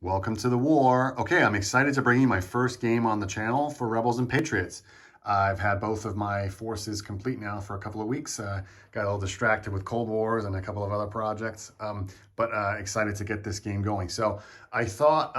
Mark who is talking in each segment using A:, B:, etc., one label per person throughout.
A: Welcome to the war. Okay, I'm excited to bring you my first game on the channel for Rebels and Patriots. I've had both of my forces complete now for a couple of weeks. Got a little distracted with Cold Wars and a couple of other projects, but excited to get this game going. So I thought,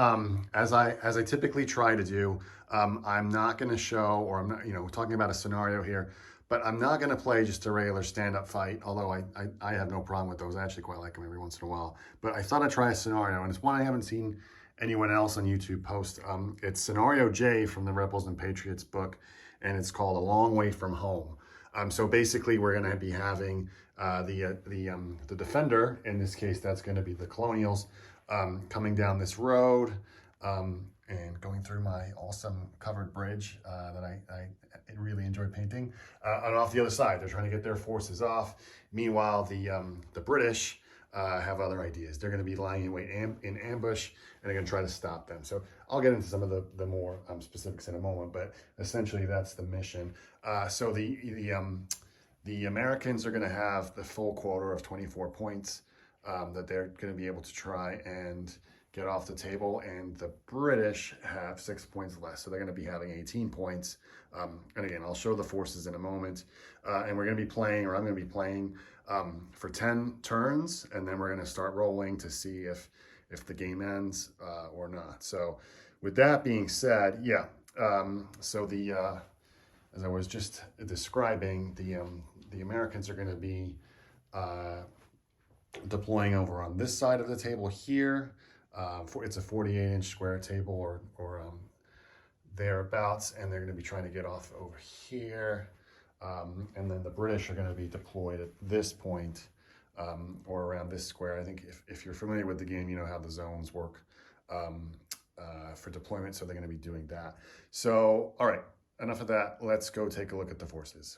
A: as I typically try to do, I'm not going to show, or I'm not, we're talking about a scenario here, but I'm not going to play just a regular stand-up fight, although I have no problem with those. I actually quite like them every once in a while. But I thought I'd try a scenario, and it's one I haven't seen anyone else on YouTube post. It's Scenario J from the Rebels and Patriots book, and it's called A Long Way From Home. So basically, we're going to be having the defender, in this case, that's going to be the Colonials, coming down this road and going through my awesome covered bridge that I really enjoy painting. And off the other side, they're trying to get their forces off. Meanwhile, the British have other ideas. They're going to be lying in wait in ambush, and they're going to try to stop them. So I'll get into some of the more specifics in a moment, but essentially that's the mission. So the Americans are going to have the full quota of 24 points that they're going to be able to try and get off the table, and the British have 6 points less, so they're going to be having 18 points. And again, I'll show the forces in a moment. And we're going to be playing, or I'm going to be playing for 10 turns, and then we're going to start rolling to see if the game ends or not. So with that being said, yeah, so as I was just describing, the Americans are going to be deploying over on this side of the table here. It's a 48-inch square table or thereabouts, and they're going to be trying to get off over here. And then the British are going to be deployed at this point or around this square. I think if you're familiar with the game, you know how the zones work for deployment, so they're going to be doing that. So, all right, enough of that. Let's go take a look at the forces.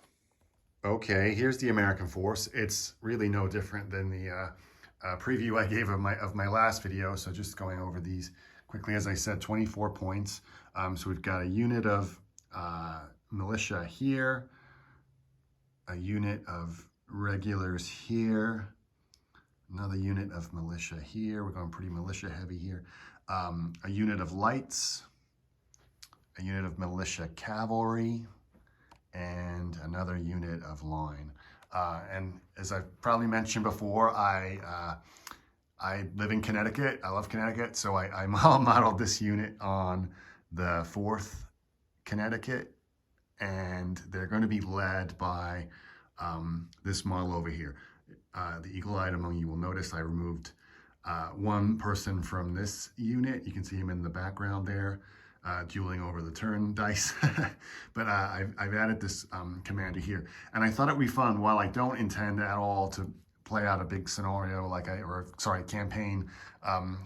A: Okay, here's the American force. It's really no different than the preview I gave of my last video. So just going over these quickly, as I said, 24 points. So we've got a unit of militia here, a unit of regulars here, another unit of militia here. We're going pretty militia heavy here. A unit of lights, a unit of militia cavalry, and another unit of line. And as I've probably mentioned before, I live in Connecticut. I love Connecticut, so I modeled this unit on the 4th Connecticut, and they're going to be led by this model over here. The eagle-eyed among you will notice I removed one person from this unit. You can see him in the background there, dueling over the turn dice. But I've added this commander here, and I thought it would be fun. While I don't intend at all to play out a big scenario campaign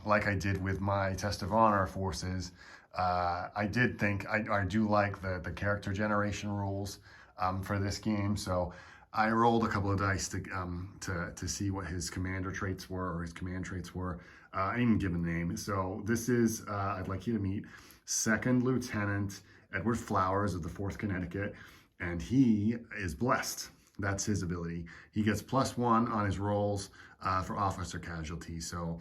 A: like I did with my Test of Honor forces, I did think I do like the character generation rules for this game. So I rolled a couple of dice to see what his commander traits were, or his command traits were. I didn't give a name. So this is, I'd like you to meet 2nd Lieutenant Edward Flowers of the 4th Connecticut, and he is blessed. That's his ability. He gets +1 on his rolls for officer casualty. So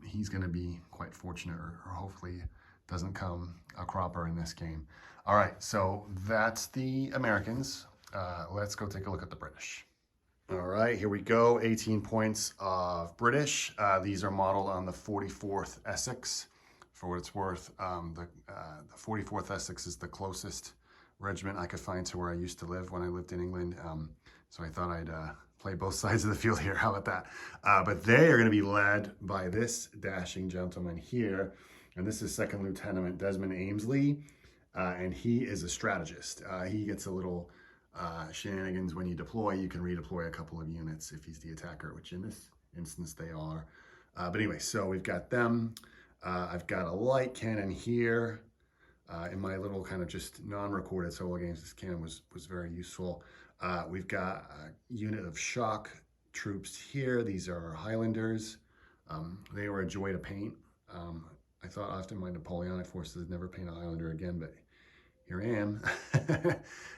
A: he's going to be quite fortunate, or hopefully doesn't come a cropper in this game. All right, so that's the Americans. Let's go take a look at the British. All right, here we go. 18 points of British. These are modeled on the 44th Essex. For what it's worth, the 44th Essex is the closest regiment I could find to where I used to live when I lived in England. So I thought I'd play both sides of the field here. How about that? But they are going to be led by this dashing gentleman here. And this is 2nd Lieutenant Desmond Amesley. And he is a strategist. He gets a little shenanigans when you deploy. You can redeploy a couple of units if he's the attacker, which in this instance they are. But anyway, so we've got them. I've got a light cannon here. In my little kind of just non-recorded solo games, this cannon was very useful. We've got a unit of shock troops here. These are Highlanders. They were a joy to paint. I thought often my Napoleonic forces never paint a Highlander again, but here I am.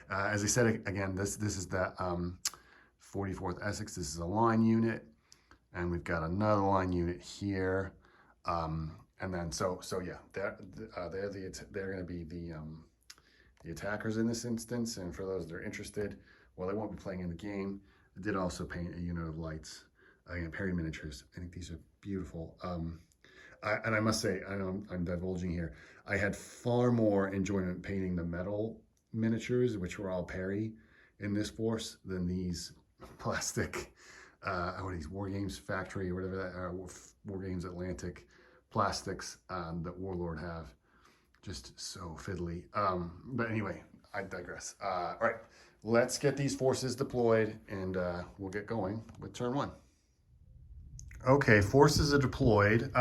A: As I said, again, this is the 44th Essex. This is a line unit, and we've got another line unit here. And then so yeah, they're going to be the attackers in this instance. And for those that are interested, well, they won't be playing in the game. I did also paint a unit of lights, Perry miniatures. I think these are beautiful. And I must say, I know I'm divulging here, I had far more enjoyment painting the metal miniatures, which were all Perry in this force, than these plastic, what are these, War Games Factory or whatever that, War Games Atlantic plastics that Warlord have. Just so fiddly. But anyway, I digress. All right, let's get these forces deployed and we'll get going with turn one. Okay, forces are deployed.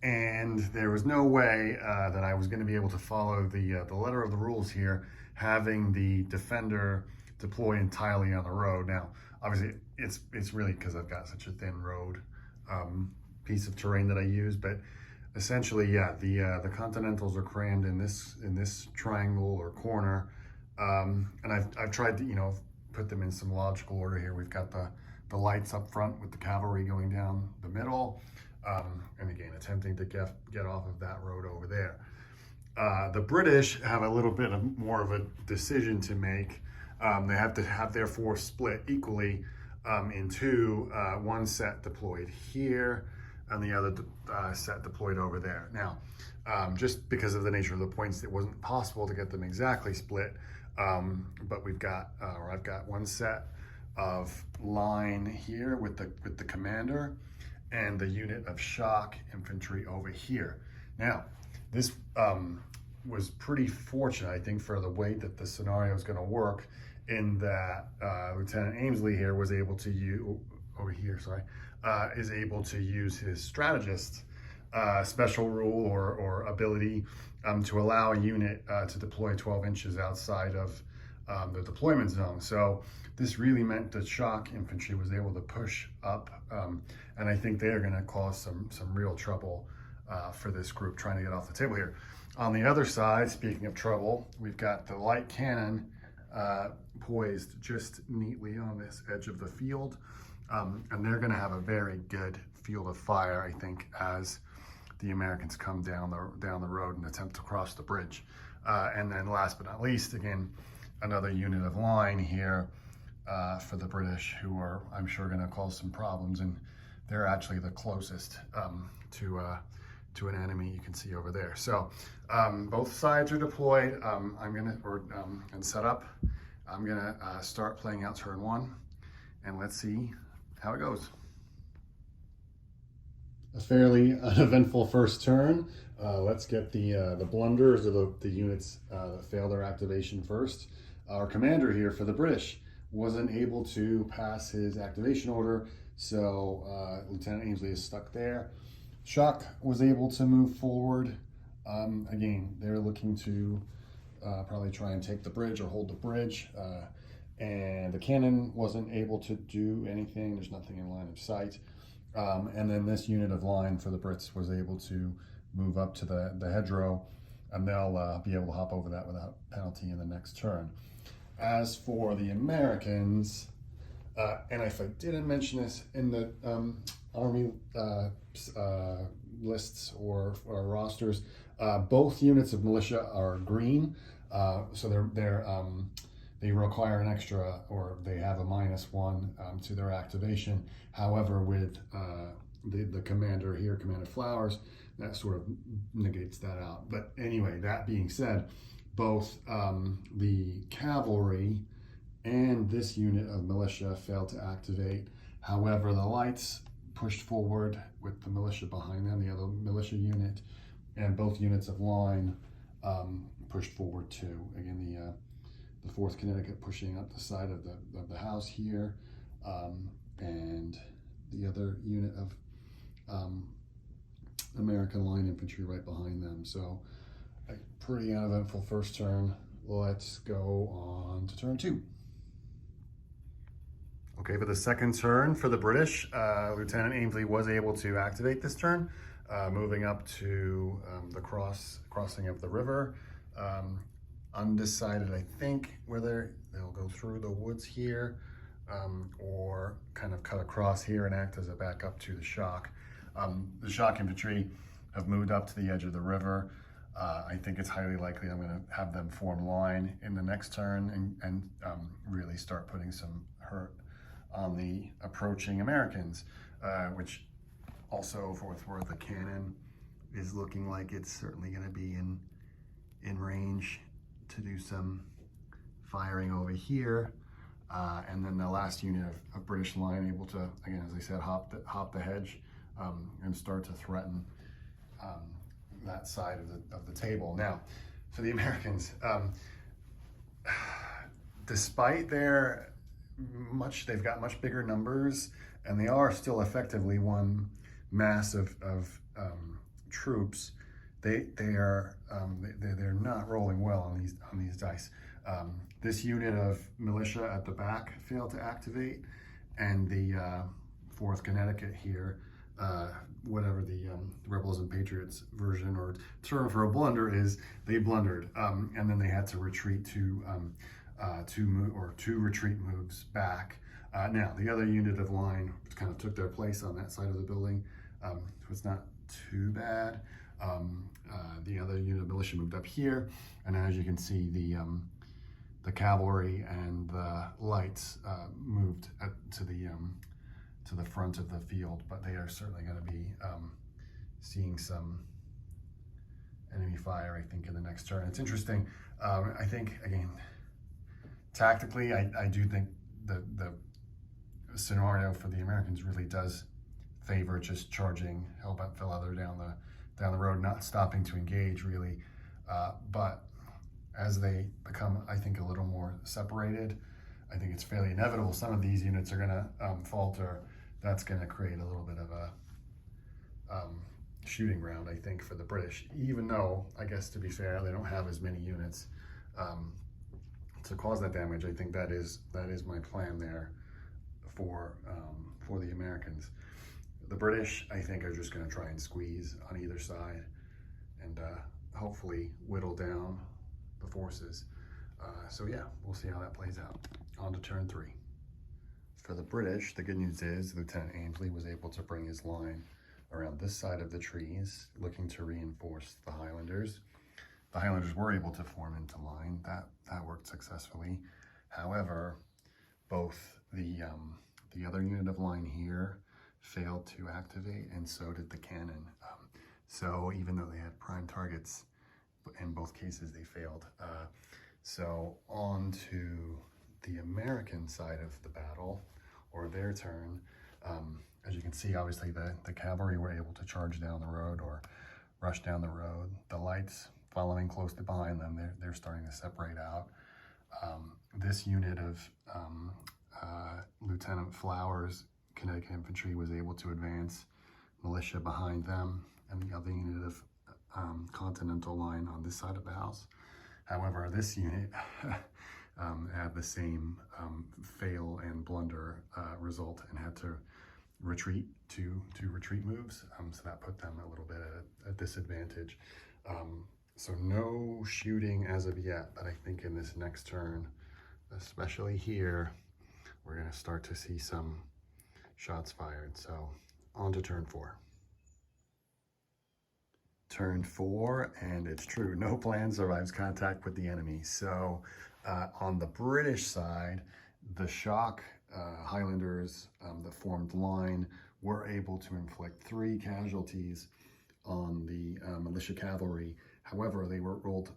A: And there was no way that I was going to be able to follow the letter of the rules here, having the defender deploy entirely on the road. Now, obviously, it's really because I've got such a thin road piece of terrain that I use, but essentially, yeah, the Continentals are crammed in this triangle or corner, and I've tried to put them in some logical order here. We've got the lights up front with the cavalry going down the middle. And again, attempting to get off of that road over there. The British have a little bit more of a decision to make. They have to have their force split equally in two, one set deployed here and the other set deployed over there. Now, just because of the nature of the points, it wasn't possible to get them exactly split, but we've got, or I've got one set of line here with the commander, and the unit of shock infantry over here. Now, this was pretty fortunate, I think, for the way that the scenario is going to work, in that Lieutenant Amesley here was able to use, is able to use his strategist special rule or ability to allow a unit to deploy 12 inches outside of the deployment zone. So this really meant that shock infantry was able to push up, and I think they're going to cause some real trouble for this group trying to get off the table here. On the other side, speaking of trouble, we've got the light cannon poised just neatly on this edge of the field, and they're going to have a very good field of fire, I think, as the Americans come down the road and attempt to cross the bridge. And then last but not least, again, another unit of line here for the British, who are, I'm sure, going to cause some problems, and they're actually the closest to an enemy you can see over there. So both sides are deployed. And set up. I'm gonna start playing out turn one, and let's see how it goes. A fairly uneventful first turn. Let's get the blunders, or the units that fail their activation first. Our commander here for the British wasn't able to pass his activation order, so Lieutenant Amesley is stuck there. Shock was able to move forward. Again, they're looking to probably try and take the bridge or hold the bridge. And the cannon wasn't able to do anything. There's nothing in line of sight. And then this unit of line for the Brits was able to move up to the hedgerow, and they'll be able to hop over that without penalty in the next turn. As for the Americans, and if I didn't mention this in the Army lists or rosters, both units of militia are green, so they require an extra, or they have a -1 to their activation. However, with the commander here, Commander Flowers, that sort of negates that out. But anyway, that being said, both the cavalry and this unit of militia failed to activate. However, the lights pushed forward with the militia behind them, the other militia unit, and both units of line pushed forward too. Again, the 4th Connecticut pushing up the side of the house here, and the other unit of American line infantry right behind them. So a pretty uneventful first turn. Let's go on to turn 2. Okay, for the second turn for the British, Lieutenant Amesley was able to activate this turn, moving up to the crossing of the river. Undecided, I think, whether they'll go through the woods here or kind of cut across here and act as a backup to the shock. The shock infantry have moved up to the edge of the river. I think it's highly likely I'm going to have them form line in the next turn and really start putting some hurt on the approaching Americans, which also, for what's worth, the cannon is looking like it's certainly going to be in range to do some firing over here. And then the last unit of British line able to, again, as I said, hop the hedge and start to threaten that side of the table. Now, for the Americans, despite their they've got much bigger numbers, and they are still effectively one mass of troops. They're not rolling well on these dice. This unit of militia at the back failed to activate, and the 4th Connecticut here, whatever the Rebels and Patriots version or term for a blunder is, they blundered, and then they had to retreat to two retreat moves back. Now the other unit of line kind of took their place on that side of the building, so it's not too bad. The other unit of militia moved up here, and as you can see, the cavalry and the lights moved to the front of the field, but they are certainly going to be seeing some enemy fire, I think, in the next turn. It's interesting. I think, again, tactically, I do think the scenario for the Americans really does favor just charging hellbent leather down the road, not stopping to engage really. But as they become, I think, a little more separated, I think it's fairly inevitable some of these units are going to falter. That's going to create a little bit of a shooting ground, I think, for the British, even though, I guess, to be fair, they don't have as many units to cause that damage. I think that is my plan there for the Americans. The British, I think, are just going to try and squeeze on either side and hopefully whittle down the forces. So yeah, we'll see how that plays out. On to turn 3. For the British, the good news is Lieutenant Ainsley was able to bring his line around this side of the trees, looking to reinforce the Highlanders. The Highlanders were able to form into line. That worked successfully. However, both the other unit of line here failed to activate, and so did the cannon. So even though they had prime targets, in both cases they failed. So on to the American side of the battle, or their turn. As you can see, obviously the cavalry were able to charge down the road or rush down the road. The lights following closely behind them, they're starting to separate out. This unit of Lieutenant Flowers' Connecticut infantry was able to advance militia behind them, and the other unit of Continental line on this side of the house. However, this unit had the same fail and blunder result and had to retreat to retreat moves, so that put them a little bit at a disadvantage. So no shooting as of yet, but I think in this next turn, especially here, we're going to start to see some shots fired. So on to turn 4. Turn 4, and it's true, no plan survives contact with the enemy. So on the British side, the shock Highlanders that formed line were able to inflict 3 casualties on the militia cavalry. However, they were rolled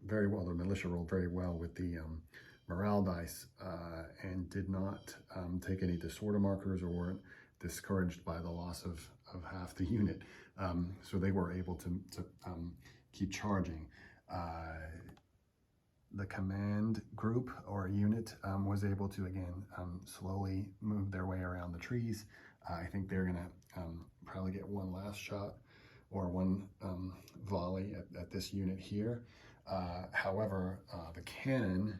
A: very well. The militia rolled very well with the morale dice and did not take any disorder markers or weren't discouraged by the loss of half the unit. So they were able to keep charging. The command group or unit was able to, again, slowly move their way around the trees. I think they're going to probably get one last shot or one volley at this unit here. However, the cannon,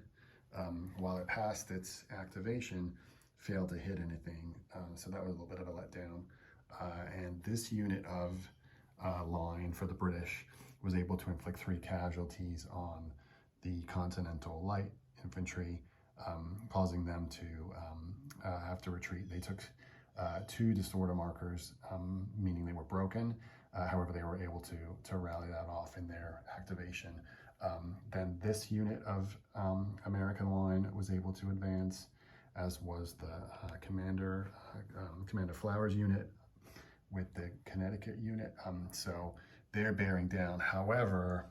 A: while it passed its activation, failed to hit anything. So that was a little bit of a letdown. And this unit of line for the British was able to inflict 3 casualties on the Continental Light Infantry, causing them to have to retreat. They took 2 disorder markers, meaning they were broken, However, they were able to rally that off in their activation. Then this unit of American line was able to advance, as was the Commander Flowers unit with the Connecticut unit. So they're bearing down. However,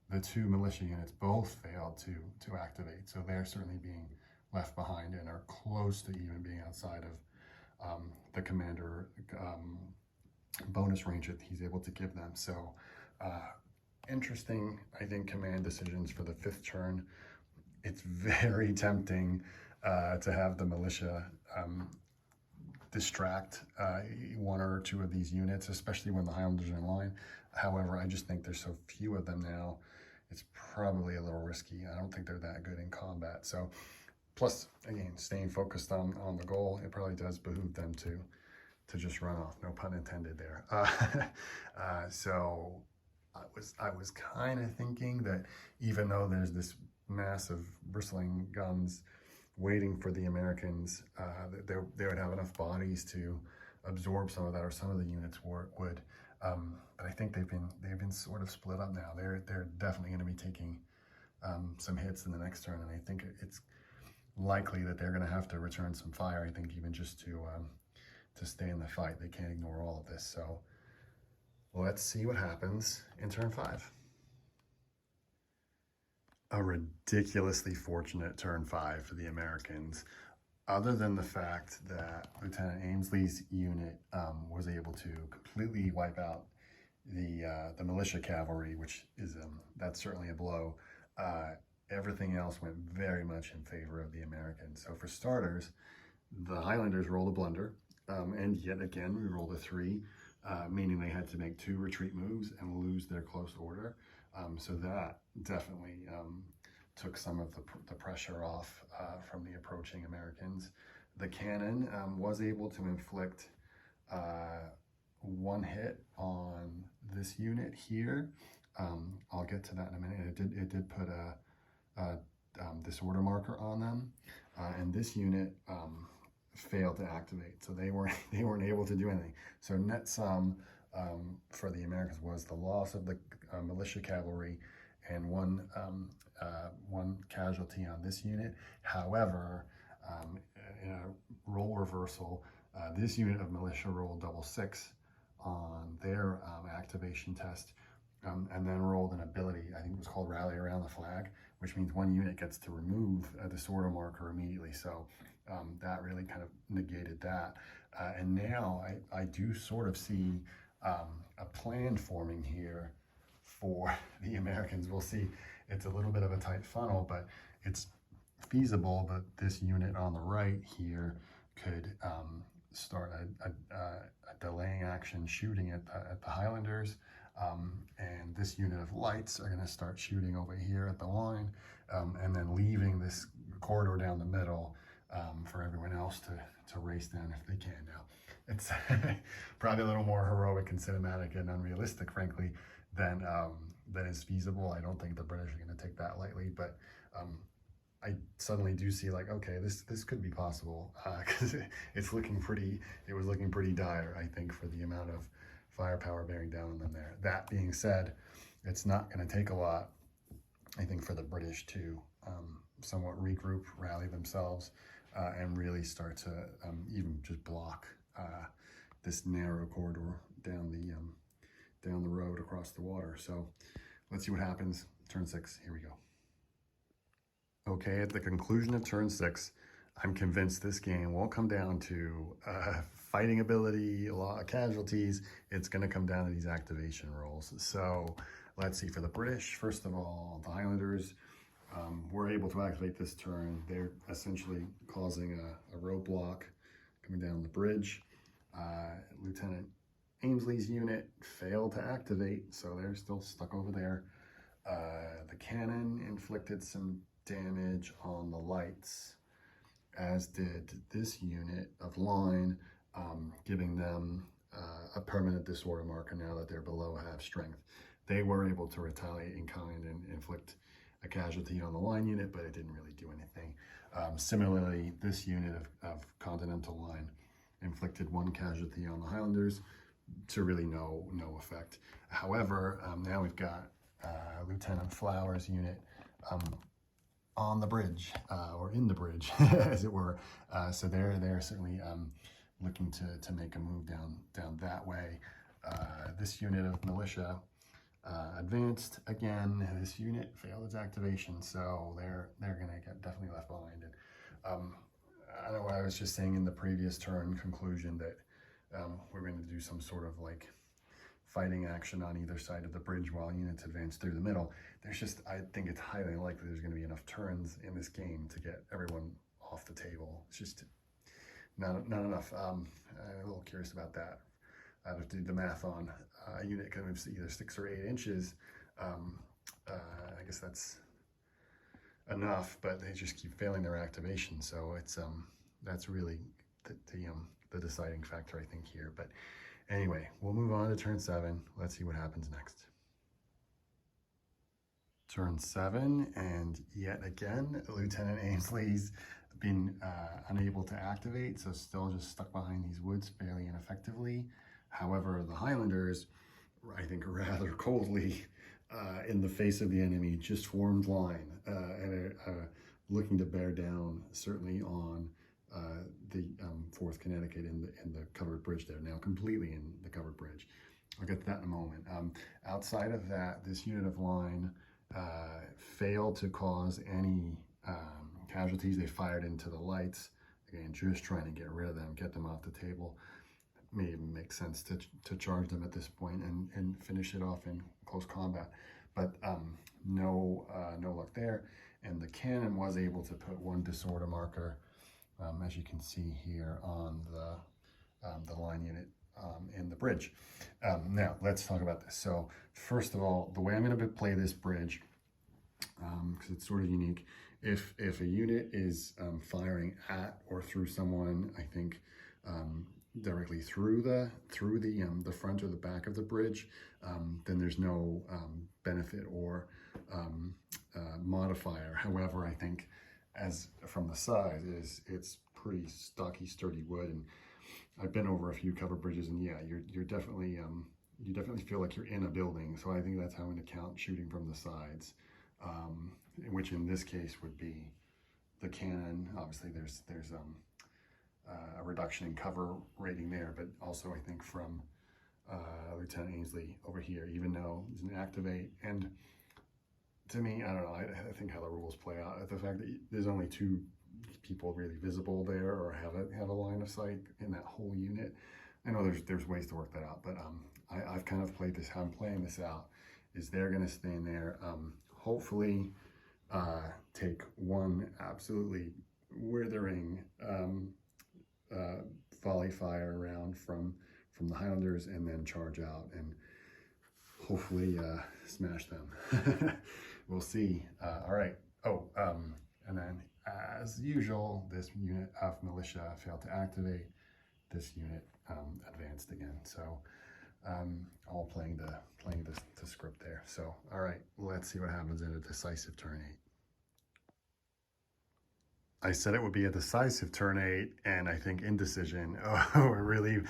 A: the two militia units both failed to activate. So they're certainly being left behind and are close to even being outside of the commander bonus range that he's able to give them. So interesting, I think, command decisions for the 5th turn. It's very tempting to have the militia distract one or two of these units, especially when the Highlanders are in line. However, I just think there's so few of them now, it's probably a little risky. I don't think they're that good in combat. So, plus, again, staying focused on the goal, it probably does behoove them to just run off. No pun intended there. So I was kind of thinking that even though there's this massive bristling guns waiting for the Americans, that they would have enough bodies to absorb some of that, or some of the units would. But I think they've been sort of split up now. They're definitely going to be taking some hits in the next turn, and I think it's likely that they're going to have to return some fire. I think even just to stay in the fight, they can't ignore all of this. So let's see what happens in turn 5. A ridiculously fortunate turn 5 for the Americans, other than the fact that Lieutenant Ainsley's unit was able to completely wipe out the militia cavalry, which is that's certainly a blow. Everything else went very much in favor of the Americans. So for starters, the Highlanders rolled a blunder, and yet again we rolled a 3, meaning they had to make 2 retreat moves and lose their close order. So that definitely took some of the pressure off from the approaching Americans. The cannon was able to inflict 1 hit on this unit here. I'll get to that in a minute. It did put a disorder marker on them, and this unit failed to activate, so they weren't able to do anything. So net sum for the Americans was the loss of the militia cavalry and one casualty on this unit. However, in a role reversal, this unit of militia rolled double 6 on their activation test, and then rolled an ability, I think it was called Rally Around the Flag, which means one unit gets to remove a disorder marker immediately. So that really kind of negated that. And now I do sort of see a plan forming here for the Americans. We'll see. It's a little bit of a tight funnel, but it's feasible that this unit on the right here could start a delaying action shooting at the Highlanders, and this unit of lights are going to start shooting over here at the line, and then leaving this corridor down the middle for everyone else to race down if they can. Now, it's probably a little more heroic and cinematic and unrealistic, frankly, than is feasible. I don't think the British are going to take that lightly, but I suddenly do see, like, okay, this could be possible, because it was looking pretty dire, I think, for the amount of firepower bearing down on them there. That being said, it's not going to take a lot, I think, for the British to somewhat regroup, rally themselves, and really start to even just block this narrow corridor down the road across the water. So let's see what happens. Turn 6, here we go. Okay, at the conclusion of turn 6, I'm convinced this game won't come down to fighting ability, a lot of casualties. It's going to come down to these activation rolls. So let's see, for the British, first of all, the Highlanders were able to activate this turn. They're essentially causing a roadblock coming down the bridge. Lieutenant Ainsley's unit failed to activate, so they're still stuck over there. The cannon inflicted some damage on the lights, as did this unit of line, giving them a permanent disorder marker now that they're below half strength. They were able to retaliate in kind and inflict a casualty on the line unit, but it didn't really do anything. Similarly, this unit of Continental Line inflicted 1 casualty on the Highlanders, to really no effect. However, now we've got Lieutenant Flowers' unit on the bridge, or in the bridge, as it were. So they're certainly looking to make a move down that way. This unit of militia advanced again. This unit failed its activation, so they're gonna get definitely left behind. And I know what I was just saying in the previous turn conclusion that we're going to do some sort of like fighting action on either side of the bridge while units advance through the middle. There's just, I think it's highly unlikely there's going to be enough turns in this game to get everyone off the table. It's just not enough. I'm a little curious about that. I have to do the math on a unit can move either 6 or 8 inches. I guess that's enough, but they just keep failing their activation. So it's that's really the deciding factor, I think, here. But anyway, we'll move on to turn 7. Let's see what happens next. Turn 7, and yet again, Lieutenant Ainsley's been unable to activate, so still just stuck behind these woods fairly ineffectively. However, the Highlanders, I think rather coldly, in the face of the enemy, just formed line and are looking to bear down, certainly on the 4th Connecticut in the covered bridge there, now completely in the covered bridge. I'll get to that in a moment. Outside of that, this unit of line failed to cause any casualties. They fired into the lights, again, just trying to get rid of them, get them off the table. It may even make sense to charge them at this point and finish it off in close combat. But no luck there. And the cannon was able to put 1 disorder marker, as you can see here, on the line unit in the bridge. Now, let's talk about this. So, first of all, the way I'm going to play this bridge, because it's sort of unique, if a unit is firing at or through someone, I think directly through the front or the back of the bridge, then there's no benefit or modifier. However, I think as from the side it's pretty stocky, sturdy wood, and I've been over a few covered bridges, and yeah, you're definitely you definitely feel like you're in a building. So I think that's how I'm going to count shooting from the sides, which in this case would be the cannon. Obviously, there's a reduction in cover rating there, but also I think from Lieutenant Ainsley over here, even though he's an activate. And to me, I don't know, I think how the rules play out, the fact that there's only 2 people really visible there or have a line of sight in that whole unit. I know there's ways to work that out, but I've kind of played this, how I'm playing this out is they're going to stand there, hopefully take 1 absolutely withering volley fire round from the Highlanders, and then charge out and hopefully smash them. We'll see. All right. And then as usual, this unit of militia failed to activate. This unit advanced again. So all playing the script there. So all right, let's see what happens in a decisive turn 8. I said it would be a decisive turn 8, and I think indecision really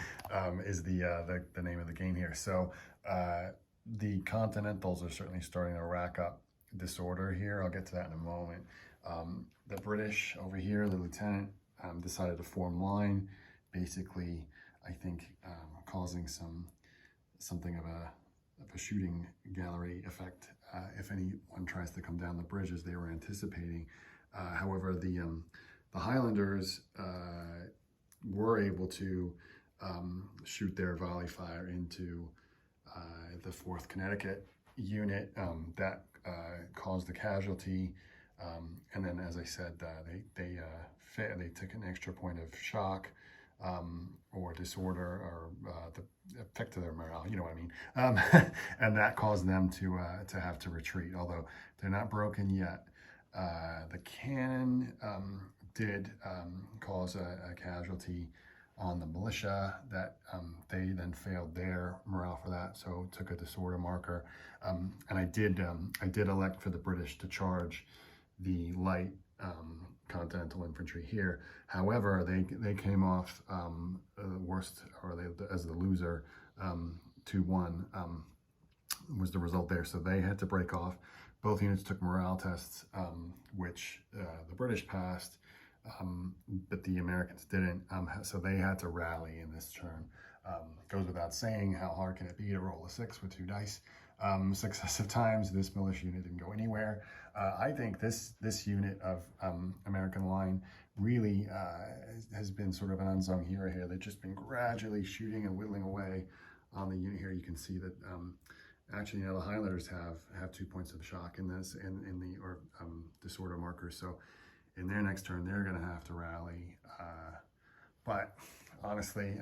A: is the name of the game here. So the Continentals are certainly starting to rack up disorder here. I'll get to that in a moment. The British over here, the lieutenant, decided to form line, basically, I think, causing something of a shooting gallery effect if anyone tries to come down the bridge, as they were anticipating. However, the Highlanders were able to shoot their volley fire into the 4th Connecticut unit. That caused the casualty, and then, as I said, they took an extra point of shock or disorder, or the effect to their morale, you know what I mean, and that caused them to have to retreat, although they're not broken yet. The cannon did cause a casualty on the militia that they then failed their morale for that, so took a disorder marker. And I did elect for the British to charge the light Continental infantry here. However, they came off worst, or as the loser 2-1 was the result there. So they had to break off. Both units took morale tests, which the British passed, but the Americans didn't. So they had to rally in this turn. Goes without saying, how hard can it be to roll a 6 with 2 dice successive times? This militia unit didn't go anywhere. I think this unit of American line really has been sort of an unsung hero here. They've just been gradually shooting and whittling away on the unit here. You can see that actually now the Highlanders have 2 points of shock in this, in the disorder markers. So in their next turn, they're going to have to rally. But honestly,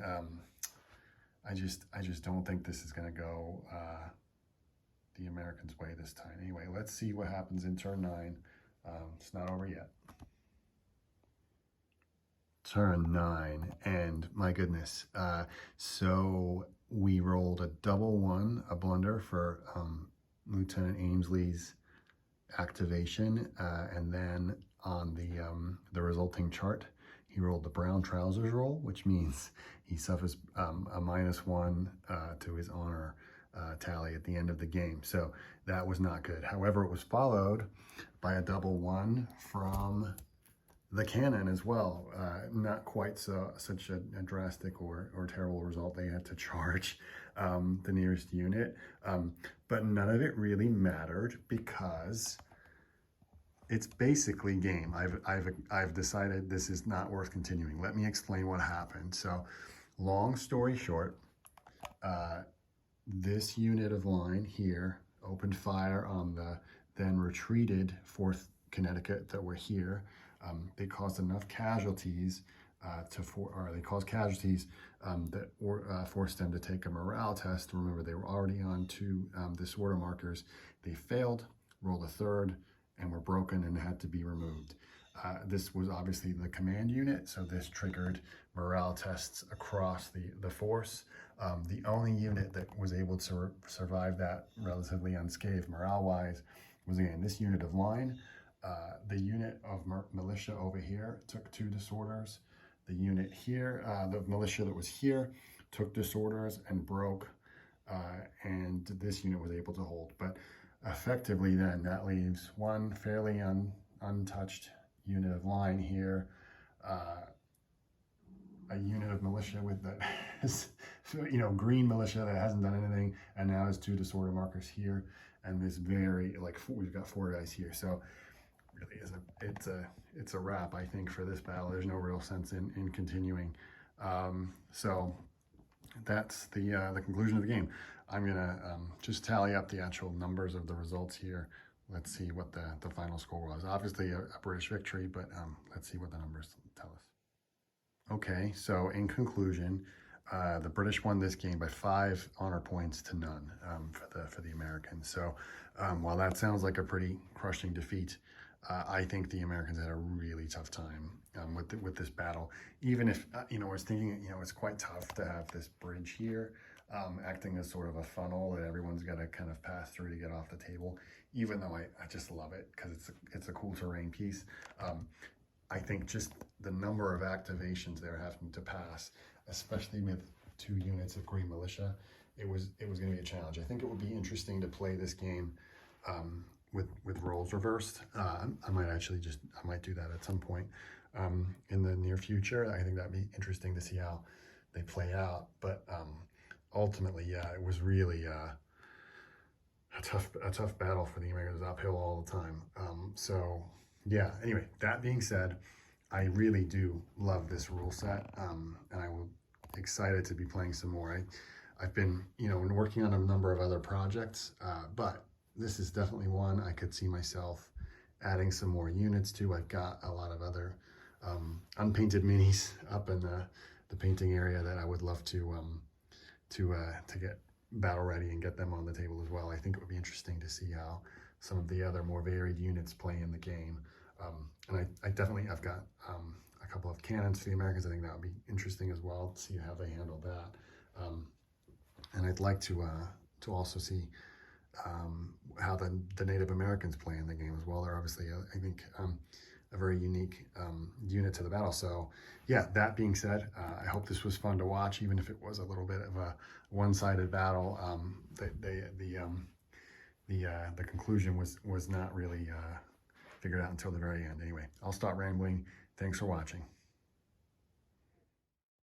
A: I just don't think this is going to go the Americans' way this time. Anyway, let's see what happens in turn 9. It's not over yet. Turn 9, and my goodness. So we rolled a double 1, a blunder for Lieutenant Amesley's activation, and then on the resulting chart, he rolled the brown trousers roll, which means he suffers a -1 to his honor tally at the end of the game. So that was not good. However, it was followed by a double 1 from the cannon as well. Not quite such a drastic or terrible result. They had to charge the nearest unit, but none of it really mattered because it's basically game. I've decided this is not worth continuing. Let me explain what happened. So, long story short, this unit of line here opened fire on the then retreated 4th Connecticut that were here. They caused enough casualties that forced them to take a morale test. Remember, they were already on 2 disorder markers. They failed, rolled a 3rd, and were broken and had to be removed. This was obviously the command unit, so this triggered morale tests across the force. The only unit that was able to survive that relatively unscathed morale-wise was, again, this unit of line. The unit of militia over here took 2 disorders. The unit here, the militia that was here, took disorders and broke, and this unit was able to hold. But effectively then, that leaves one fairly untouched unit of line here, a unit of militia with that, green militia that hasn't done anything, and now has 2 disorder markers here, and this we've got 4 guys here. So really it's a wrap, I think, for this battle. There's no real sense in continuing. So that's the conclusion of the game. I'm gonna just tally up the actual numbers of the results here. Let's see what the final score was. Obviously a British victory, but let's see what the numbers tell us. Okay, so in conclusion, the British won this game by 5 honor points to none for the Americans. So while that sounds like a pretty crushing defeat, I think the Americans had a really tough time with this battle. Even if, I was thinking, it's quite tough to have this bridge here acting as sort of a funnel that everyone's got to kind of pass through to get off the table, even though I just love it because it's a cool terrain piece. I think just the number of activations they're having to pass, especially with 2 units of green militia, it was going to be a challenge. I think it would be interesting to play this game with roles reversed. I might do that at some point in the near future. I think that'd be interesting to see how they play out. But ultimately, yeah, it was really a tough battle for the Americans. Uphill all the time. So yeah. Anyway, that being said, I really do love this rule set, and I'm excited to be playing some more. I've been working on a number of other projects, but this is definitely one I could see myself adding some more units to. I've got a lot of other unpainted minis up in the painting area that I would love to get battle ready and get them on the table as well. I think it would be interesting to see how some of the other more varied units play in the game. And I've got a couple of cannons for the Americans. I think that would be interesting as well to see how they handle that. And I'd like to also see how the Native Americans play in the game as well. They're obviously, I think, a very unique unit to the battle. So yeah, that being said, I hope this was fun to watch, even if it was a little bit of a one-sided battle. The conclusion was not really figured out until the very end. Anyway, I'll stop rambling. Thanks for watching.